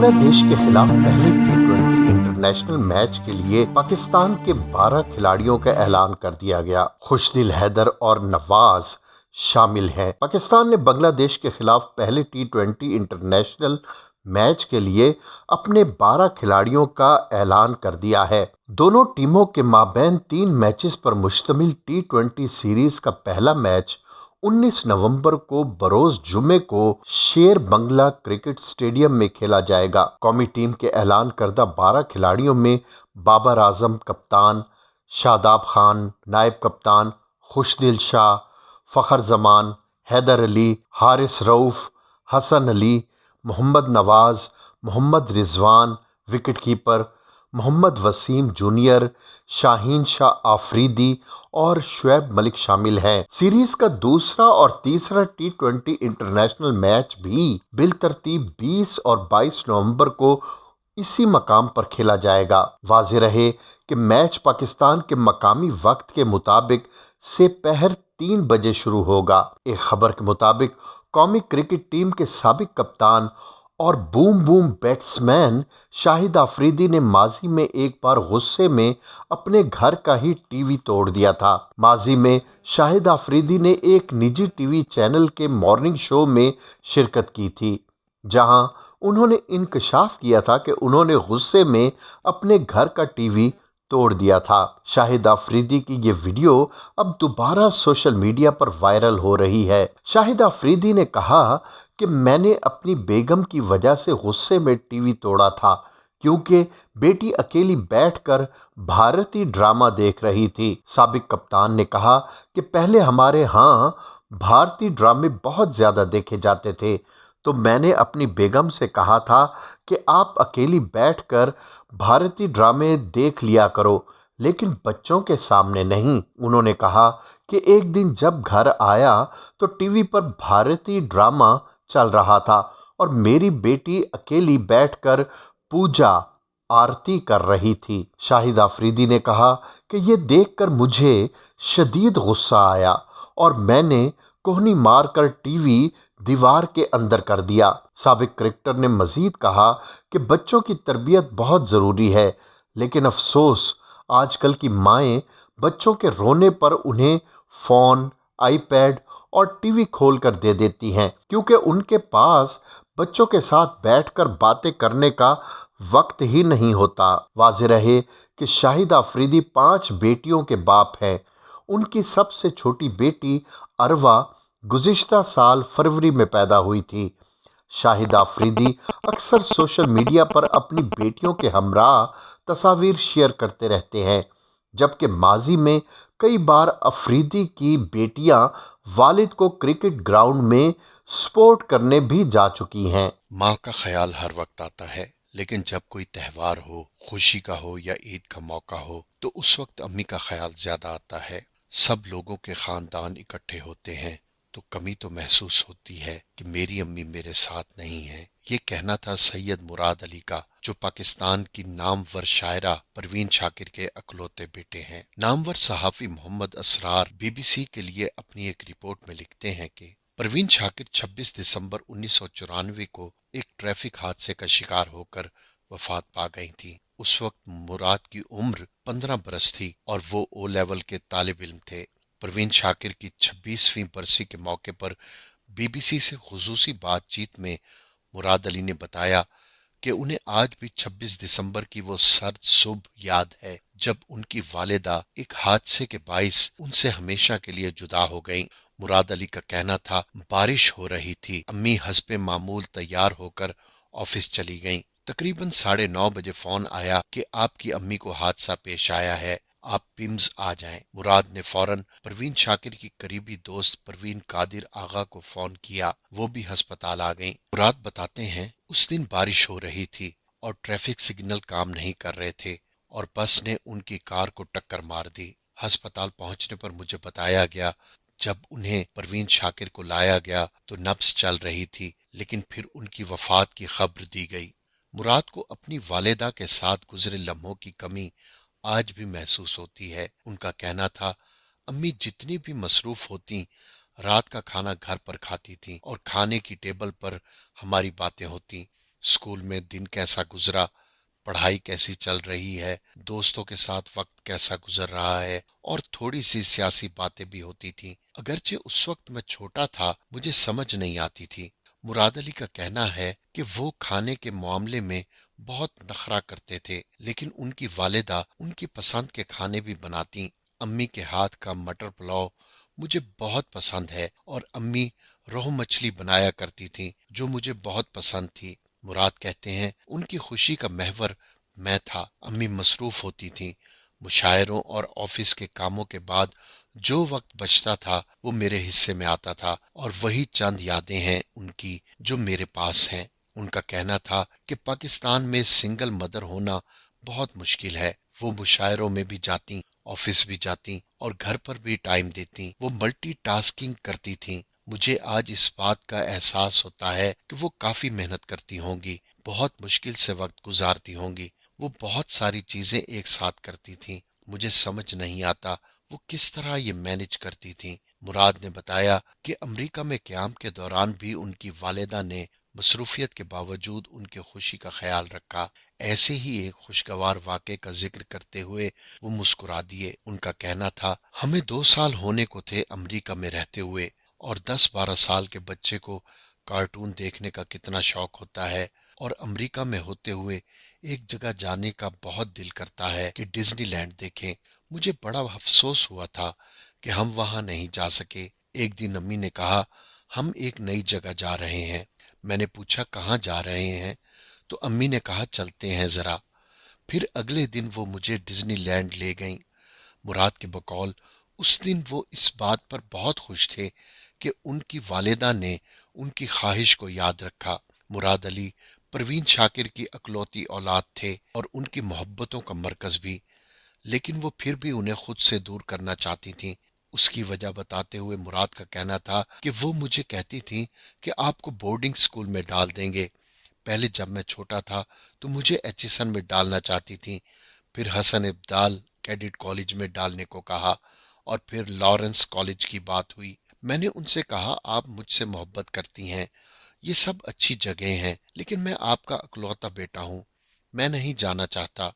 بنگلہ دیش کے خلاف پہلے ٹی 20 انٹرنیشنل میچ کے لیے پاکستان کے 12 کھلاڑیوں کا اعلان کر دیا گیا۔ خوشدل حیدر اور نواز شامل ہیں۔ پاکستان نے بنگلہ دیش کے خلاف پہلے ٹی 20 انٹرنیشنل میچ کے لیے اپنے 12 کھلاڑیوں کا اعلان کر دیا ہے۔ دونوں ٹیموں کے مابین 3 میچز پر مشتمل ٹی 20 سیریز کا پہلا میچ 19 نومبر کو بروز جمعے کو شیر بنگلہ کرکٹ اسٹیڈیم میں کھیلا جائے گا۔ قومی ٹیم کے اعلان کردہ 12 کھلاڑیوں میں بابر اعظم کپتان، شاداب خان نائب کپتان، خوشدل شاہ، فخر زمان، حیدر علی، حارث رؤف، حسن علی، محمد نواز، محمد رضوان وکٹ کیپر، محمد وسیم جونیئر، شاہین شاہ آفریدی اور شعیب ملک شامل ہیں۔ سیریز کا دوسرا اور تیسرا ٹی 20 انٹرنیشنل میچ بھی بالترتیب 20 اور 22 نومبر کو اسی مقام پر کھیلا جائے گا۔ واضح رہے کہ میچ پاکستان کے مقامی وقت کے مطابق سے پہر 3 بجے شروع ہوگا۔ ایک خبر کے مطابق قومی کرکٹ ٹیم کے سابق کپتان اور بوم بوم بیٹسمین شاہد آفریدی نے ماضی میں ایک بار غصے میں اپنے گھر کا ہی ٹی وی توڑ دیا تھا۔ ماضی میں شاہد آفریدی نے ایک نجی ٹی وی چینل کے مارننگ شو میں شرکت کی تھی، جہاں انہوں نے انکشاف کیا تھا کہ انہوں نے غصے میں اپنے گھر کا ٹی وی توڑ دیا تھا۔ شاہد آفریدی کی یہ ویڈیو اب دوبارہ سوشل میڈیا پر وائرل ہو رہی ہے۔ شاہد آفریدی نے کہا کہ میں نے اپنی بیگم کی وجہ سے غصے میں ٹی وی توڑا تھا کیونکہ بیٹی اکیلی بیٹھ کر بھارتی ڈرامہ دیکھ رہی تھی۔ سابق کپتان نے کہا کہ پہلے ہمارے ہاں بھارتی ڈرامے بہت زیادہ دیکھے جاتے تھے، تو میں نے اپنی بیگم سے کہا تھا کہ آپ اکیلی بیٹھ کر بھارتی ڈرامے دیکھ لیا کرو، لیکن بچوں کے سامنے نہیں۔ انہوں نے کہا کہ ایک دن جب گھر آیا تو ٹی وی پر بھارتی ڈرامہ چل رہا تھا اور میری بیٹی اکیلی بیٹھ کر پوجا آرتی کر رہی تھی۔ شاہد آفریدی نے کہا کہ یہ دیکھ کر مجھے شدید غصہ آیا اور میں نے کوہنی مار کر ٹی وی دیوار کے اندر کر دیا۔ سابق کرکٹر نے مزید کہا کہ بچوں کی تربیت بہت ضروری ہے، لیکن افسوس آج کل کی مائیں بچوں کے رونے پر انہیں فون، آئی پیڈ اور ٹی وی کھول کر دے دیتی ہیں کیونکہ ان کے پاس بچوں کے ساتھ بیٹھ کر باتیں کرنے کا وقت ہی نہیں ہوتا۔ واضح رہے کہ شاہد آفریدی 5 بیٹیوں کے باپ ہیں۔ ان کی سب سے چھوٹی بیٹی اروا گزشتہ سال فروری میں پیدا ہوئی تھی۔ شاہد آفریدی اکثر سوشل میڈیا پر اپنی بیٹیوں کے ہمراہ تصاویر شیئر کرتے رہتے ہیں، جبکہ ماضی میں کئی بار آفریدی کی بیٹیاں والد کو کرکٹ گراؤنڈ میں سپورٹ کرنے بھی جا چکی ہیں۔ ماں کا خیال ہر وقت آتا ہے، لیکن جب کوئی تہوار ہو، خوشی کا ہو یا عید کا موقع ہو تو اس وقت امی کا خیال زیادہ آتا ہے۔ سب لوگوں کے خاندان اکٹھے ہوتے ہیں تو کمی تو محسوس ہوتی ہے کہ میری امی میرے ساتھ نہیں ہے۔ یہ کہنا تھا سید مراد علی کا، جو پاکستان کی نامور شاعرہ پروین شاکر کے اکلوتے بیٹے ہیں۔ نامور صحافی محمد اسرار بی سی کے لیے اپنی ایک رپورٹ میں لکھتے ہیں کہ پروین شاکر 26 دسمبر 1994 کو ایک ٹریفک حادثے کا شکار ہو کر وفات پا گئی تھی۔ اس وقت مراد کی عمر 15 برس تھی اور وہ او لیول کے طالب علم تھے۔ پروین شاکر کی 26ویں برسی کے موقع پر بی سی سے خصوصی بات چیت میں مراد علی نے بتایا کہ انہیں آج بھی 26 دسمبر کی وہ سرد صبح یاد ہے جب ان کی والدہ ایک حادثے کے باعث ان سے ہمیشہ کے لیے جدا ہو گئیں۔ مراد علی کا کہنا تھا بارش ہو رہی تھی، امی حسب معمول تیار ہو کر آفس چلی گئیں۔ تقریباً 9:30 بجے فون آیا کہ آپ کی امی کو حادثہ پیش آیا ہے، آپ پیمز آ جائیں۔ مراد نے فوراً پروین شاکر کی قریبی دوست پروین قادر آغا کو فون کیا، وہ بھی ہسپتال آ گئیں۔ مراد بتاتے ہیں اس دن بارش ہو رہی تھی اور ٹریفک سگنل کام نہیں کر رہے تھے اور بس نے ان کی کار کو ٹکر مار دی۔ ہسپتال پہنچنے پر مجھے بتایا گیا جب انہیں پروین شاکر کو لایا گیا تو نبض چل رہی تھی، لیکن پھر ان کی وفات کی خبر دی گئی۔ مراد کو اپنی والدہ کے ساتھ گزرے لمحوں کی کمی آج بھی محسوس ہوتی ہے۔ ان کا کہنا تھا امی جتنی بھی مصروف ہوتی، رات کا کھانا گھر پر کھاتی تھیں اور کھانے کی ٹیبل پر ہماری باتیں ہوتی، स्कूल में दिन कैसा गुजरा, पढ़ाई कैसी चल रही है, दोस्तों के साथ वक्त कैसा गुजर रहा है, और थोड़ी सी सियासी बातें भी होती थी। अगरचे उस वक्त मैं छोटा था, मुझे समझ नहीं आती थी। मुराद अली का कहना है कि वो खाने के मामले में बहुत नखरा करते थे, लेकिन उनकी वालिदा उनकी पसंद के खाने भी बनाती। अम्मी के हाथ का मटर पुलाव मुझे बहुत पसंद है, और अम्मी रोहू मछली बनाया करती थी जो मुझे बहुत पसंद थी। मुराद कहते हैं उनकी खुशी का महवर मैं था। अम्मी मसरूफ होती थी। मुशायरों और ऑफिस के कामों के बाद जो वक्त बचता था वो मेरे हिस्से में आता था, और वही चंद यादें हैं उनकी जो मेरे पास हैं। उनका कहना था कि पाकिस्तान में सिंगल मदर होना बहुत मुश्किल है। वो मुशायरों में भी जाती, ऑफिस भी जाती, और घर पर भी टाइम देती। वो मल्टीटास्किंग करती थी। मुझे आज इस बात का एहसास होता है कि वो काफी मेहनत करती होंगी, बहुत मुश्किल से वक्त गुजारती होंगी। वो बहुत सारी चीजें एक साथ करती थी। मुझे समझ नहीं आता वो किस तरह ये मैनेज करती थी। मुराद ने बताया कि अमेरिका में क़याम के दौरान भी उनकी वालिदा ने मसरूफियत के बावजूद उनकी खुशी का ख्याल रखा। ऐसे ही एक खुशगवार वाक़े का जिक्र करते हुए वो मुस्कुरा दिए। उनका कहना था, हमें 2 साल होने को थे अमेरिका में रहते हुए, और 10-12 साल के बच्चे को कार्टून देखने का कितना शौक होता है, और अमेरिका में होते हुए एक जगह जाने का बहुत दिल करता है कि डिज्नीलैंड देखें। मुझे बड़ा अफसोस हुआ था कि हम वहां नहीं जा सके। एक दिन अम्मी ने कहा, हम एक नई जगह जा रहे हैं। मैंने पूछा कहाँ जा रहे हैं, तो अम्मी ने कहा चलते हैं जरा। फिर अगले दिन वो मुझे डिज्नीलैंड ले गईं। मुराद के बकौल उस दिन वो इस बात पर बहुत खुश थे कि उनकी वालिदा ने उनकी ख्वाहिश को याद रखा। मुराद अली परवीन शाकिर की अकलौती औलाद थे और उनकी मोहब्बतों का मरकज भी, लेकिन वो फिर भी उन्हें खुद से दूर करना चाहती थीं। उसकी वजह बताते हुए मुराद का कहना था कि वो मुझे कहती थीं कि आपको बोर्डिंग स्कूल में डाल देंगे। पहले जब मैं छोटा था तो मुझे एचिसन में डालना चाहती थीं, फिर हसन इब्दाल कैडेट कॉलेज में डालने को कहा, और फिर लॉरेंस कॉलेज की बात हुई। मैंने उनसे कहा आप मुझसे मोहब्बत करती हैं, ये सब अच्छी जगह हैं, लेकिन मैं आपका अकलौता बेटा हूँ, मैं नहीं जाना चाहता।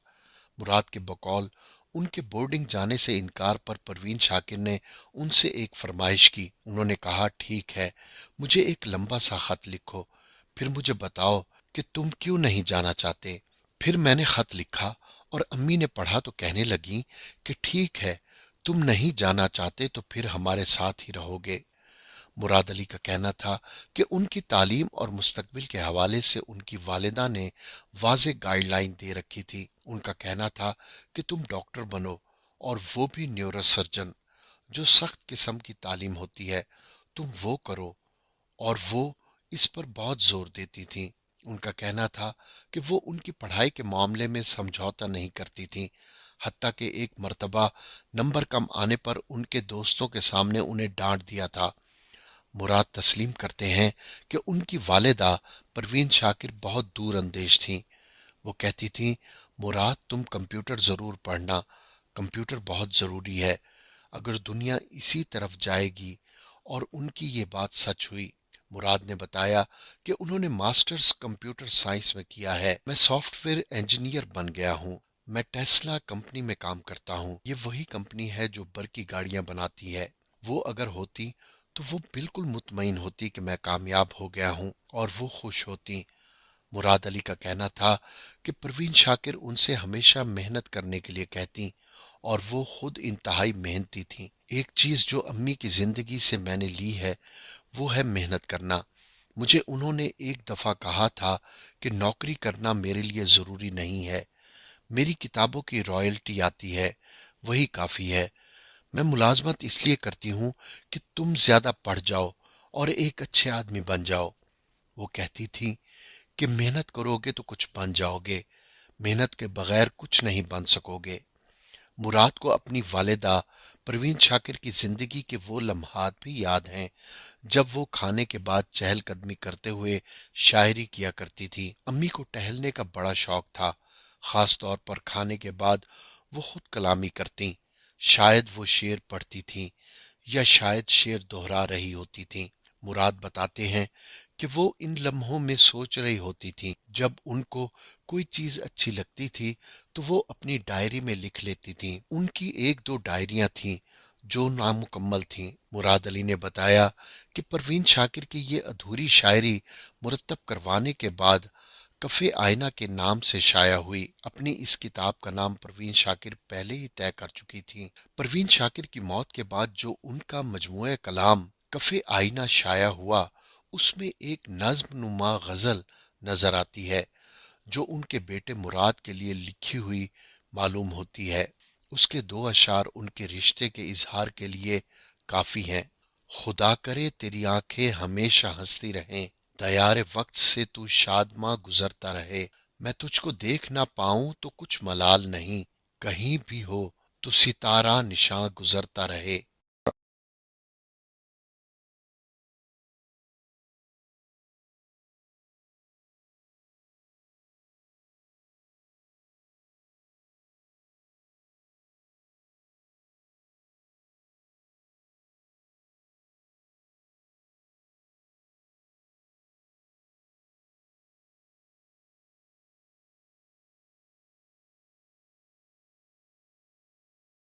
मुराद के बकौल उनके बोर्डिंग जाने से इनकार पर परवीन शाकिर ने उनसे एक फरमाइश की। उन्होंने कहा ठीक है, मुझे एक लंबा सा खत लिखो, फिर मुझे बताओ कि तुम क्यों नहीं जाना चाहते। फिर मैंने खत लिखा और अम्मी ने पढ़ा तो कहने लगी कि ठीक है, तुम नहीं जाना चाहते तो फिर हमारे साथ ही रहोगे। मुराद अली का कहना था कि उनकी तालीम और मुस्तकबिल के हवाले से उनकी वालिदा ने वाज़ेह गाइडलाइन दे रखी थी। उनका कहना था कि तुम डॉक्टर बनो, और वो भी न्यूरोसर्जन, जो सख्त किस्म की तालीम होती है, तुम वो करो। और वो इस पर बहुत जोर देती थी। उनका कहना था कि वो उनकी पढ़ाई के मामले में समझौता नहीं करती थी। हत्ता कि एक मर्तबा नंबर कम आने पर उनके दोस्तों के सामने उन्हें डांट दिया था। मुराद तस्लीम करते हैं कि उनकी वालिदा परवीन शाकिर बहुत दूर अंदेश थीं। वो कहती थीं, मुराद तुम कंप्यूटर ज़रूर पढ़ना, कंप्यूटर बहुत ज़रूरी है, अगर दुनिया इसी तरफ जाएगी। और उनकी ये बात सच हुई। मुराद ने बताया कि उन्होंने मास्टर्स कंप्यूटर साइंस में किया है। मैं सॉफ्टवेयर इंजीनियर बन गया हूँ। मैं टेस्ला कंपनी में काम करता हूँ। ये वही कंपनी है जो बर्की गाड़ियां बनाती है। वो अगर होती तो वो बिल्कुल मुतमईन होती कि मैं कामयाब हो गया हूँ, और वो खुश होती। मुराद अली का कहना था कि परवीन शाकिर उनसे हमेशा मेहनत करने के लिए कहती, और वो खुद इंतहाई मेहनती थीं। एक चीज जो अम्मी की जिंदगी से मैंने ली है वो है मेहनत करना। मुझे उन्होंने एक दफा कहा था कि नौकरी करना मेरे लिए जरूरी नहीं है, मेरी किताबों की रॉयल्टी आती है, वही काफी है। मैं मुलाजमत इसलिए करती हूँ कि तुम ज्यादा पढ़ जाओ और एक अच्छे आदमी बन जाओ। वो कहती थी कि मेहनत करोगे तो कुछ बन जाओगे, मेहनत के बगैर कुछ नहीं बन सकोगे। मुराद को अपनी वालिदा परवीन शाकिर की जिंदगी के वो लम्हात भी याद हैं जब वो खाने के बाद चहलकदमी करते हुए शायरी किया करती थी। अम्मी को टहलने का बड़ा शौक था, खास तौर पर खाने के बाद वो खुद कलामी करती। शायद वो शेर पढ़ती थीं, या शायद शेर दोहरा रही होती थीं। मुराद बताते हैं कि वो इन लम्हों में सोच रही होती थीं। जब उनको कोई चीज अच्छी लगती थी तो वो अपनी डायरी में लिख लेती थीं। उनकी एक दो डायरियां थीं जो नामुकम्मल थीं। मुराद अली ने बताया कि परवीन शाकिर की ये अधूरी शायरी मुरतब करवाने के बाद कफ़े आईना के नाम से शाया हुई। अपनी इस किताब का नाम परवीन शाकिर पहले ही तय कर चुकी थी। परवीन शाकिर की मौत के बाद जो उनका मजमूए कलाम कफ़े आईना शाया हुआ, उसमें एक नज्म नुमा गजल नजर आती है जो उनके बेटे मुराद के लिए लिखी हुई मालूम होती है। उसके दो अशार उनके रिश्ते के इजहार के लिए काफी हैं। खुदा करे तेरी आंखें हमेशा हंसती रहें, दयारे वक्त से तू शादमां गुजरता रहे। मैं तुझको देख ना पाऊं तो कुछ मलाल नहीं, कहीं भी हो तो सितारा निशां गुजरता रहे।